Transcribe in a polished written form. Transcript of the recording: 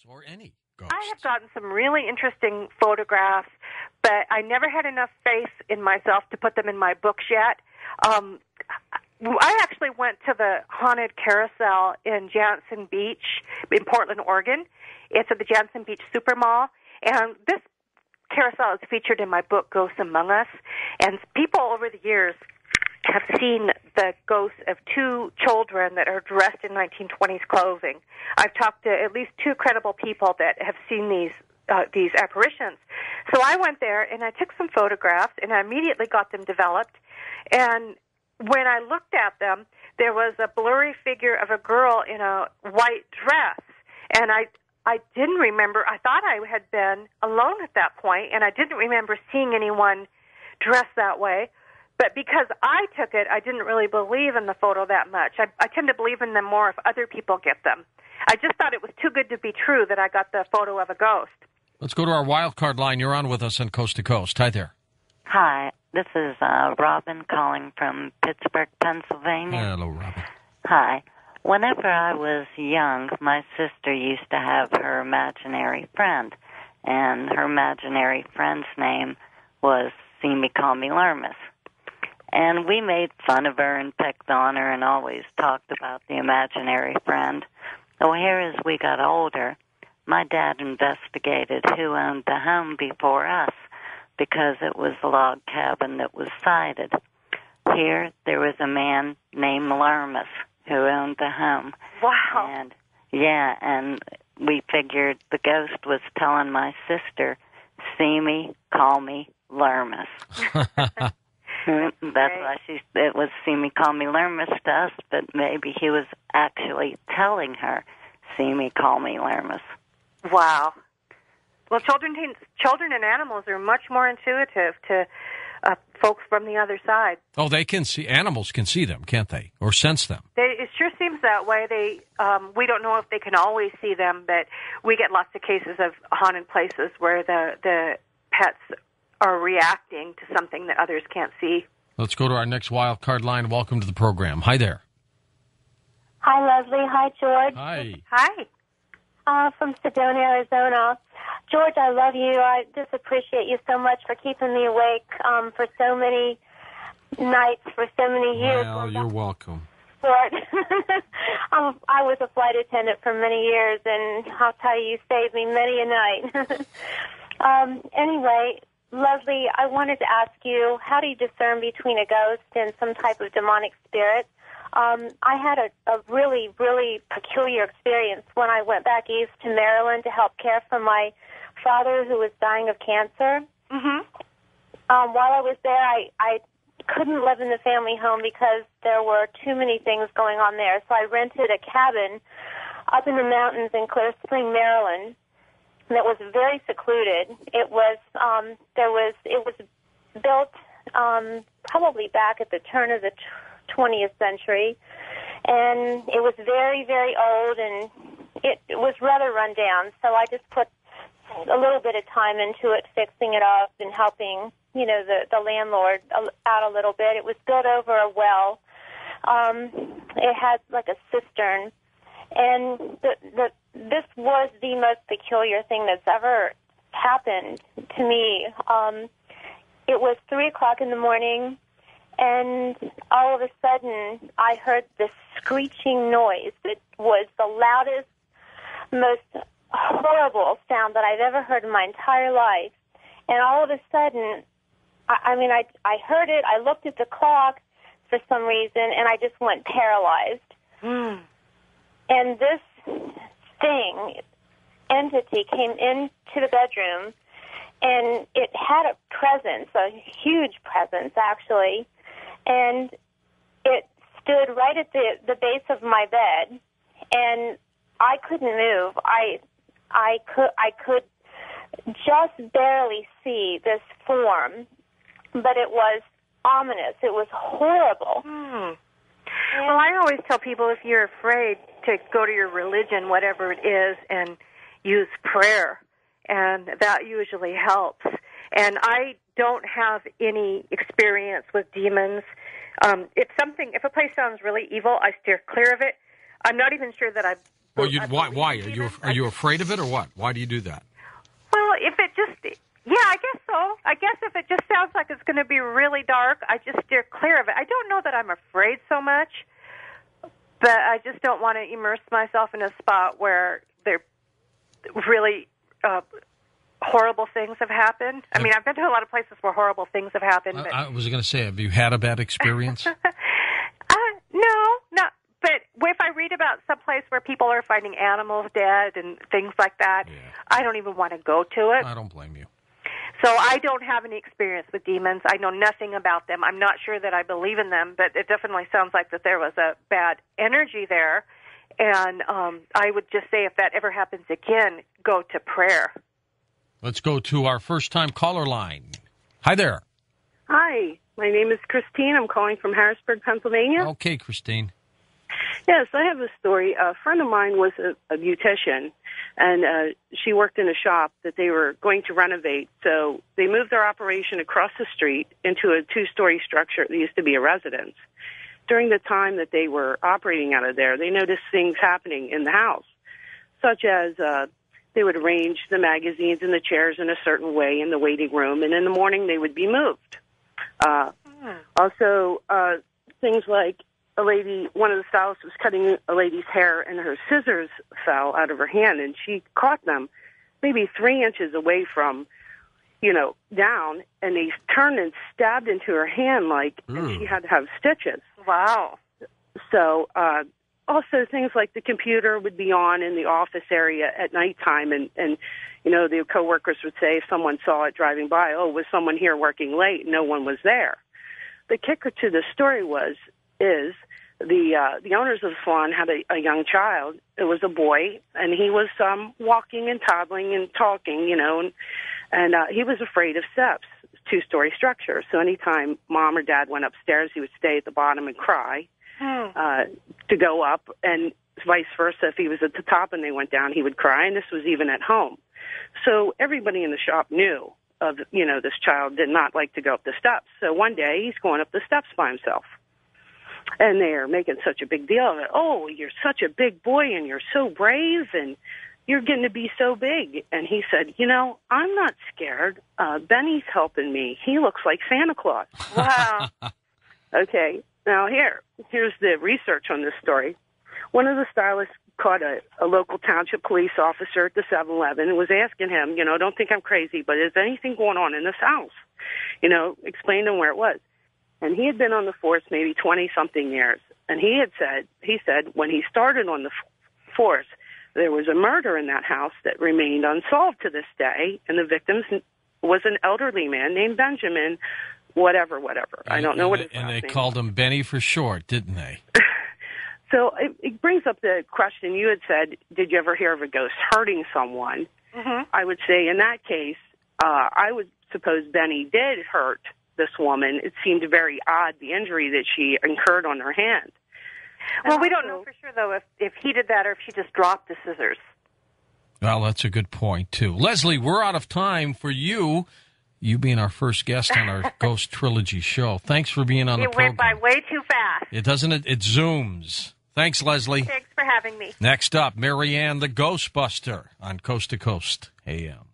or any ghosts? I have gotten some really interesting photographs, but I never had enough faith in myself to put them in my books yet. I actually went to the haunted carousel in Jantzen Beach in Portland, Oregon. It's at the Jantzen Beach Super Mall, and this carousel is featured in my book, Ghosts Among Us, and people over the years have seen the ghosts of two children that are dressed in 1920s clothing. I've talked to at least two credible people that have seen these apparitions. So I went there, and I took some photographs, and I immediately got them developed, and when I looked at them, there was a blurry figure of a girl in a white dress, and I didn't remember. I thought I had been alone at that point, and I didn't remember seeing anyone dressed that way. But because I took it, I didn't really believe in the photo that much. I tend to believe in them more if other people get them. I just thought it was too good to be true that I got the photo of a ghost. Let's go to our wild card line. You're on with us on Coast to Coast. Hi there. Hi, this is Robin calling from Pittsburgh, Pennsylvania. Hello, Robin. Hi. Whenever I was young, my sister used to have her imaginary friend, and her imaginary friend's name was See Me, Call Me Lermis. And we made fun of her and picked on her and always talked about the imaginary friend. So here, as we got older, my dad investigated who owned the home before us, because it was a log cabin that was sited. Here, there was a man named Lermis who owned the home. Wow. And we figured the ghost was telling my sister, see me, call me Lermis. That's why it was see me, call me Lermis to us, but maybe he was actually telling her, see me, call me Lermis. Wow. Well, children and animals are much more intuitive to folks from the other side. Oh, they can see. Animals can see them, can't they? Or sense them. It sure seems that way. We don't know if they can always see them, but we get lots of cases of haunted places where the pets are reacting to something that others can't see. Let's go to our next wild card line. Welcome to the program. Hi there. Hi, Leslie. Hi, George. Hi. Hi. From Sedona, Arizona. George, I love you. I just appreciate you so much for keeping me awake for so many nights, for so many years. Well, you're welcome. I was a flight attendant for many years, and I'll tell you, you saved me many a night. Anyway, Leslie, I wanted to ask you, how do you discern between a ghost and some type of demonic spirit? I had a really, really peculiar experience when I went back east to Maryland to help care for my father who was dying of cancer. Mm-hmm. While I was there, I couldn't live in the family home because there were too many things going on there. So I rented a cabin up in the mountains in Clear Spring, Maryland, that was very secluded. It was built probably back at the turn of the 20th century, and it was very, very old, and it was rather run down. So I just put a little bit of time into it, fixing it up and helping, the landlord out a little bit. It was built over a well. It had like a cistern, and this was the most peculiar thing that's ever happened to me. It was 3 o'clock in the morning, and all of a sudden I heard this screeching noise. It was the loudest, most horrible sound that I've ever heard in my entire life. And all of a sudden, I heard it, I looked at the clock for some reason, and I just went paralyzed. Mm. And this entity came into the bedroom, and it had a presence, a huge presence, actually, and it stood right at the base of my bed, and I couldn't move. I could just barely see this form, but it was ominous. It was horrible. Mm. Well, I always tell people, if you're afraid, to go to your religion, whatever it is, and use prayer, and that usually helps. And I don't have any experience with demons. If a place sounds really evil, I steer clear of it. I'm not even sure that I've Well, why? Are you afraid of it or what? Why do you do that? Well, if it just, yeah, I guess so. I guess if it just sounds like it's going to be really dark, I just steer clear of it. I don't know that I'm afraid so much, but I just don't want to immerse myself in a spot where there really horrible things have happened. I mean, I've been to a lot of places where horrible things have happened. But I was going to say, have you had a bad experience? No, not. But if I read about some place where people are finding animals dead and things like that, I don't even want to go to it. I don't blame you. So I don't have any experience with demons. I know nothing about them. I'm not sure that I believe in them, but it definitely sounds like that there was a bad energy there. And I would just say if that ever happens again, go to prayer. Let's go to our first-time caller line. Hi there. Hi, my name is Christine. I'm calling from Harrisburg, Pennsylvania. Okay, Christine. Yes, I have a story. A friend of mine was a beautician, and she worked in a shop that they were going to renovate. So they moved their operation across the street into a two-story structure that used to be a residence. During the time that they were operating out of there, they noticed things happening in the house, such as they would arrange the magazines and the chairs in a certain way in the waiting room, and in the morning they would be moved. Also, things like a lady, one of the stylists was cutting a lady's hair, and her scissors fell out of her hand, and she caught them maybe 3 inches away from, down, and they turned and stabbed into her hand, and she had to have stitches. Wow. So, also things like the computer would be on in the office area at nighttime, and the coworkers would say if someone saw it driving by, oh, was someone here working late? No one was there. The kicker to the story is the owners of the salon had a young child. It was a boy, and he was walking and toddling and talking, and he was afraid of steps, two-story structure. So anytime mom or dad went upstairs, he would stay at the bottom and cry to go up, and vice versa. If he was at the top and they went down, he would cry, and this was even at home. So everybody in the shop knew of, this child did not like to go up the steps. So one day he's going up the steps by himself. And they're making such a big deal of it. Oh, you're such a big boy, and you're so brave, and you're getting to be so big. And he said, I'm not scared. Benny's helping me. He looks like Santa Claus. Wow. Okay, now here's the research on this story. One of the stylists caught a local township police officer at the 7-Eleven and was asking him, don't think I'm crazy, but is anything going on in this house? Explain to him where it was. And he had been on the force maybe 20-something years. And he said when he started on the force, there was a murder in that house that remained unsolved to this day, and the victim was an elderly man named Benjamin, whatever. I don't know what his last name was. And they called him Benny for short, didn't they? So it brings up the question you had said, did you ever hear of a ghost hurting someone? Mm-hmm. I would say in that case, I would suppose Benny did hurt this woman. It seemed very odd, the injury that she incurred on her hand. Well, we don't know for sure, though, if he did that or if she just dropped the scissors. Well, that's a good point, too. Leslie, we're out of time for you being our first guest on our Ghost Trilogy show. Thanks for being on the program. It went by way too fast. It doesn't. It zooms. Thanks, Leslie. Thanks for having me. Next up, Mary Ann the Ghostbuster on Coast to Coast AM.